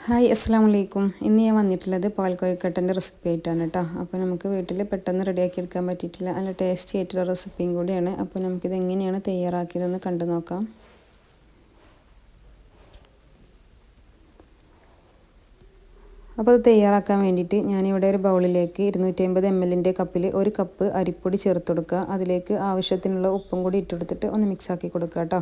Hi അസ്സലാമു അലൈക്കും. ഇന്ന് ഞാൻ വന്നിട്ടുള്ളത് പാൽ കൊഴുക്കട്ടൻ്റെ റെസിപ്പി ആയിട്ടാണ് കേട്ടോ. അപ്പോൾ നമുക്ക് വീട്ടിൽ പെട്ടെന്ന് റെഡിയാക്കി എടുക്കാൻ പറ്റിയിട്ടില്ല, നല്ല ടേസ്റ്റി ആയിട്ടുള്ള റെസിപ്പിയും കൂടിയാണ്. അപ്പോൾ നമുക്കിത് എങ്ങനെയാണ് തയ്യാറാക്കിയതെന്ന് കണ്ടു നോക്കാം. അപ്പോൾ അത് തയ്യാറാക്കാൻ വേണ്ടിയിട്ട് ഞാനിവിടെ ഒരു ബൗളിലേക്ക് 250 ml കപ്പിൽ 1 കപ്പ് അരിപ്പൊടി ചേർത്ത് കൊടുക്കുക. അതിലേക്ക് ആവശ്യത്തിനുള്ള ഉപ്പും കൂടി ഇട്ടെടുത്തിട്ട് ഒന്ന് മിക്സാക്കി കൊടുക്കുക കേട്ടോ.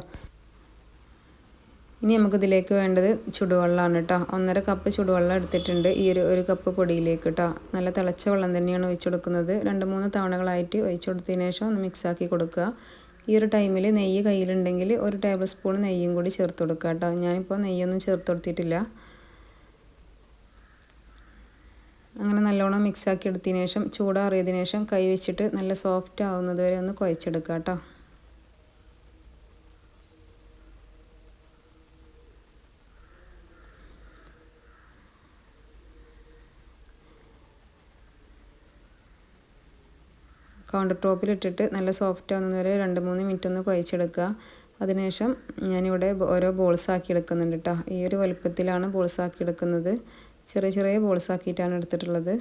ഇനി നമുക്കിതിലേക്ക് വേണ്ടത് ചുടുവെള്ളമാണ് കേട്ടോ. 1.5 കപ്പ് ചുടുവെള്ളം എടുത്തിട്ടുണ്ട് ഈ ഒരു കപ്പ് പൊടിയിലേക്ക് കേട്ടോ. നല്ല തിളച്ച വെള്ളം തന്നെയാണ് ഒഴിച്ചു കൊടുക്കുന്നത്. 2-3 തവണകളായിട്ട് ഒഴിച്ചു കൊടുത്തതിന് ശേഷം ഒന്ന് മിക്സാക്കി കൊടുക്കുക. ഈ ഒരു ടൈമിൽ നെയ്യ് കയ്യിലുണ്ടെങ്കിൽ 1 ടേബിൾ സ്പൂൺ നെയ്യും കൂടി ചേർത്ത് കൊടുക്കുക കേട്ടോ. ഞാനിപ്പോൾ നെയ്യൊന്നും ചേർത്ത് കൊടുത്തിട്ടില്ല. അങ്ങനെ നല്ലോണം മിക്സാക്കി എടുത്തതിന് ശേഷം ചൂടാറിയതിന് ശേഷം കൈ വെച്ചിട്ട് നല്ല സോഫ്റ്റ് ആവുന്നത് വരെ ഒന്ന് കുഴച്ചെടുക്കുക കേട്ടോ. കൗണ്ടർ ടോപ്പിലിട്ടിട്ട് നല്ല സോഫ്റ്റ് ആവുന്നത് വരെ 2-3 മിനിറ്റ് ഒന്ന് കുഴച്ചെടുക്കുക. അതിനുശേഷം ഞാനിവിടെ ഓരോ ബോൾസ് ആക്കി എടുക്കുന്നുണ്ട് കേട്ടോ. ഈ ഒരു വലുപ്പത്തിലാണ് ബോൾസ് ആക്കി എടുക്കുന്നത്. ചെറിയ ചെറിയ ബോൾസ് ആക്കിയിട്ടാണ് എടുത്തിട്ടുള്ളത്.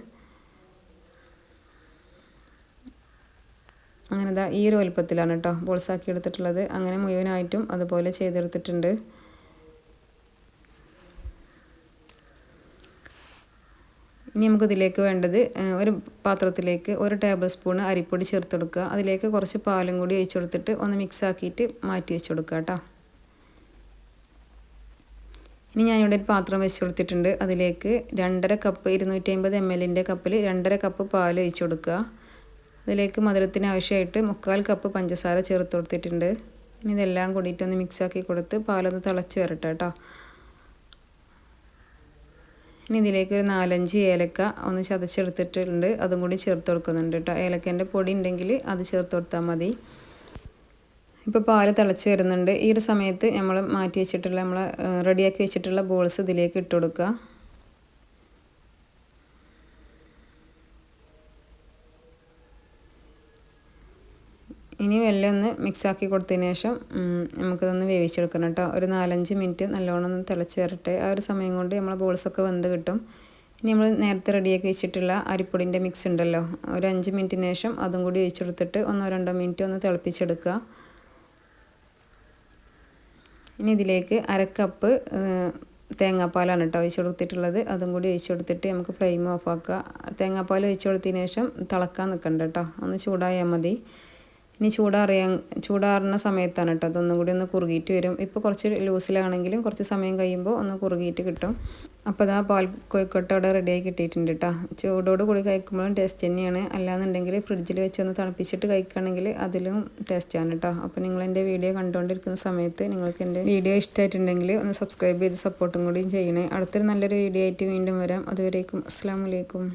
അങ്ങനെ ഈ ഒരു വലുപ്പത്തിലാണ് കേട്ടോ ബോൾസ് ആക്കി എടുത്തിട്ടുള്ളത്. അങ്ങനെ മുഴുവനായിട്ടും അതുപോലെ ചെയ്തെടുത്തിട്ടുണ്ട്. ഇനി നമുക്കിതിലേക്ക് വേണ്ടത് ഒരു പാത്രത്തിലേക്ക് 1 ടേബിൾ സ്പൂൺ അരിപ്പൊടി ചേർത്ത് കൊടുക്കുക. അതിലേക്ക് കുറച്ച് പാലും കൂടി ഒഴിച്ചു കൊടുത്തിട്ട് ഒന്ന് മിക്സ് ആക്കിയിട്ട് മാറ്റി വെച്ച് കൊടുക്കുക കേട്ടോ. ഇനി ഞാനിവിടെ ഒരു പാത്രം വെച്ച് കൊടുത്തിട്ടുണ്ട്. അതിലേക്ക് 2.5 കപ്പ് 250 ml കപ്പിൽ 2.5 കപ്പ് പാൽ ഒഴിച്ചു കൊടുക്കുക. അതിലേക്ക് മധുരത്തിന് ആവശ്യമായിട്ട് 1/4 കപ്പ് പഞ്ചസാര ചേർത്ത് കൊടുത്തിട്ടുണ്ട്. ഇനി ഇതെല്ലാം കൂടിയിട്ട് ഒന്ന് മിക്സ് ആക്കി കൊടുത്ത് പാലൊന്ന് തിളച്ച് വരട്ടെ കേട്ടോ. ഇനി ഇതിലേക്ക് ഒരു 4-5 ഏലക്ക ഒന്ന് ചതച്ചെടുത്തിട്ടുണ്ട്, അതും കൂടി ചേർത്ത് കൊടുക്കുന്നുണ്ട് കേട്ടോ. ഏലക്കേൻ്റെ പൊടി ഉണ്ടെങ്കിൽ അത് ചേർത്ത് കൊടുത്താൽ മതി. ഇപ്പോൾ പാല് തിളച്ച് വരുന്നുണ്ട്. ഈ ഒരു സമയത്ത് നമ്മൾ മാറ്റി വെച്ചിട്ടുള്ള റെഡിയാക്കി വെച്ചിട്ടുള്ള ബോൾസ് ഇതിലേക്ക് ഇട്ട് കൊടുക്കുക. ഇനി വെള്ളം ഒന്ന് മിക്സാക്കി കൊടുത്തതിന് ശേഷം നമുക്കിതൊന്ന് വേവിച്ചെടുക്കണം കേട്ടോ. ഒരു 4-5 മിനിറ്റ് നല്ലോണം ഒന്ന് തിളച്ച് വരട്ടെ. ആ ഒരു സമയം കൊണ്ട് നമ്മളെ ബോൾസൊക്കെ വെന്ത് കിട്ടും. ഇനി നമ്മൾ നേരത്തെ റെഡിയാക്കി വെച്ചിട്ടുള്ള അരിപ്പൊടിൻ്റെ മിക്സ് ഉണ്ടല്ലോ, ഒരു 5 മിനിറ്റിന് ശേഷം അതും കൂടി ഒഴിച്ചെടുത്തിട്ട് 1-2 മിനിറ്റ് ഒന്ന് തിളപ്പിച്ചെടുക്കുക. ഇനി ഇതിലേക്ക് 1/2 കപ്പ് തേങ്ങാപ്പാലാണ് കേട്ടോ ഒഴിച്ച് കൊടുത്തിട്ടുള്ളത്. അതും കൂടി ഒഴിച്ച് കൊടുത്തിട്ട് നമുക്ക് ഫ്ലെയിം ഓഫാക്കുക. തേങ്ങാപ്പാൽ ഒഴിച്ച് കൊടുത്തതിന് ശേഷം തിളക്കാൻ നിൽക്കണ്ട കേട്ടോ, ഒന്ന് ചൂടായാൽ മതി. ഇനി ചൂടാറുന്ന സമയത്താണ് കേട്ടോ അതൊന്നും കൂടി ഒന്ന് കുറുകിയിട്ട് വരും. ഇപ്പോൾ കുറച്ച് ലൂസിലാണെങ്കിലും കുറച്ച് സമയം കഴിയുമ്പോൾ ഒന്ന് കുറുകിയിട്ട് കിട്ടും. അപ്പോൾ അതാ പാൽ കൊഴുക്കട്ട അവിടെ റെഡിയായി കിട്ടിയിട്ടുണ്ട് കേട്ടോ. ചൂടോട് കൂടി കഴിക്കുമ്പോഴും ടേസ്റ്റ് തന്നെയാണ്. അല്ലാന്നുണ്ടെങ്കിൽ ഫ്രിഡ്ജിൽ വെച്ച് ഒന്ന് തണുപ്പിച്ചിട്ട് കഴിക്കുകയാണെങ്കിൽ അതിലും ടേസ്റ്റാണ് കേട്ടോ. അപ്പോൾ നിങ്ങൾ എൻ്റെ വീഡിയോ കണ്ടുകൊണ്ടിരിക്കുന്ന സമയത്ത് നിങ്ങൾക്ക് എൻ്റെ വീഡിയോ ഇഷ്ടമായിട്ടുണ്ടെങ്കിൽ ഒന്ന് സബ്സ്ക്രൈബ് ചെയ്ത് സപ്പോർട്ടും കൂടിയും ചെയ്യണേ. അടുത്തൊരു നല്ലൊരു വീഡിയോ ആയിട്ട് വീണ്ടും വരാം. അതുവരേക്കും അസ്സലാമു അലൈക്കും.